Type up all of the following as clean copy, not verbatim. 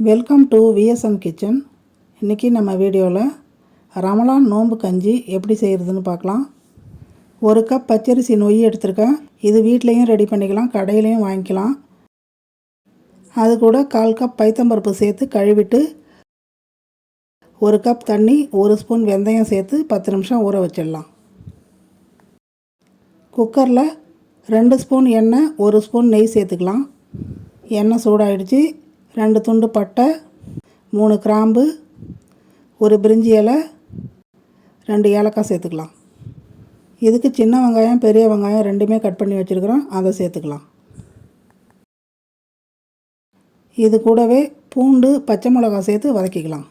Welcome to VSM kitchen. இன்றைக்கி நம்ம வீடியோவில் ரமலான் நோன்பு கஞ்சி எப்படி செய்கிறதுன்னு பார்க்கலாம். 1 கப் பச்சரிசி நொய் எடுத்திருக்கேன். இது வீட்லேயும் ரெடி பண்ணிக்கலாம், கடையிலையும் வாங்கிக்கலாம். அது கூட 1/4 கப் பைத்தம்பருப்பு சேர்த்து கழுவிட்டு 1 கப் தண்ணி 1 ஸ்பூன் வெந்தயம் சேர்த்து 10 நிமிஷம் ஊற வச்சிடலாம். குக்கரில் 2 ஸ்பூன் எண்ணெய் 1 ஸ்பூன் நெய் சேர்த்துக்கலாம். எண்ணெய் சூடாகிடுச்சு. 2 துண்டு பட்டை, 3 கிராம்பு, 1 பிரிஞ்சி இலை, 2 ஏலக்காய் சேர்த்துக்கலாம். இதுக்கு சின்ன வெங்காயம் பெரிய வெங்காயம் ரெண்டுமே கட் பண்ணி வச்சுருக்கிறோம், அதை சேர்த்துக்கலாம். இது கூடவே பூண்டு பச்சை மிளகாய் சேர்த்து வதக்கிக்கலாம்.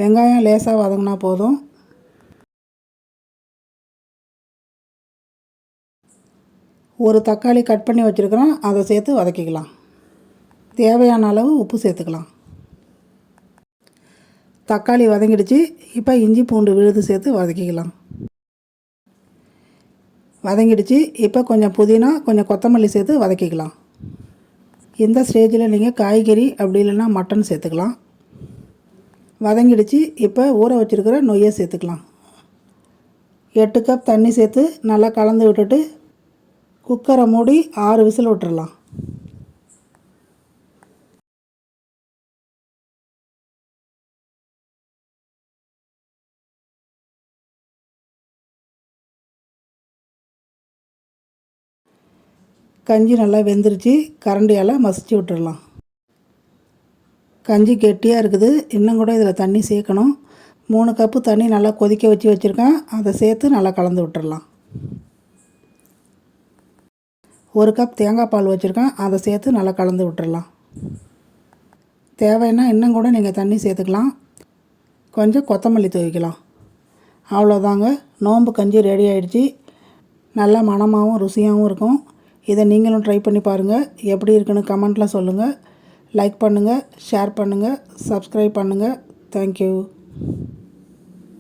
வெங்காயம் லேசாக வதங்கினா போதும். ஒரு தக்காளி கட் பண்ணி வச்சுருக்கிறோம், அதை சேர்த்து வதக்கிக்கலாம். தேவையான அளவு உப்பு சேர்த்துக்கலாம். தக்காளி வதங்கிடுச்சு. இப்போ இஞ்சி பூண்டு விழுது சேர்த்து வதக்கிக்கலாம். வதங்கிடுச்சு. இப்போ கொஞ்சம் புதினா கொஞ்சம் கொத்தமல்லி சேர்த்து வதக்கிக்கலாம். இந்த ஸ்டேஜில் நீங்கள் காய்கறி அப்படி இல்லைன்னா மட்டன் சேர்த்துக்கலாம். வதங்கிடுச்சு. இப்போ ஊற வச்சுருக்கிற நொய்யை சேர்த்துக்கலாம். 8 கப் தண்ணி சேர்த்து நல்லா கலந்து விட்டுட்டு குக்கரை மூடி 6 விசில் விட்டுறலாம். கஞ்சி நல்லா வெந்துருச்சு. கரண்டியால் மசிச்சு விட்டுடலாம். கஞ்சி கெட்டியாக இருக்குது. இன்னும் கூட இதில் தண்ணி சேர்க்கணும். 3 கப்பு தண்ணி நல்லா கொதிக்க வச்சுருக்கேன். அதை சேர்த்து நல்லா கலந்து விட்டுடலாம். 1 கப் தேங்காய் பால் வச்சுருக்கேன், அதை சேர்த்து நல்லா கலந்து விட்டுடலாம். தேவைன்னா இன்னும் கூட நீங்கள் தண்ணி சேர்த்துக்கலாம். கொஞ்சம் கொத்தமல்லி தூவிக்கலாம். அவ்வளோதாங்க, நோன்பு கஞ்சி ரெடி ஆகிடுச்சு. நல்லா மணமாகவும் ருசியாகவும் இருக்கும். இதை நீங்களும் ட்ரை பண்ணி பாருங்கள். எப்படி இருக்குன்னு கமெண்ட்டில் சொல்லுங்கள். லைக் பண்ணுங்கள், ஷேர் பண்ணுங்கள், சப்ஸ்கிரைப் பண்ணுங்கள். தேங்க்யூ.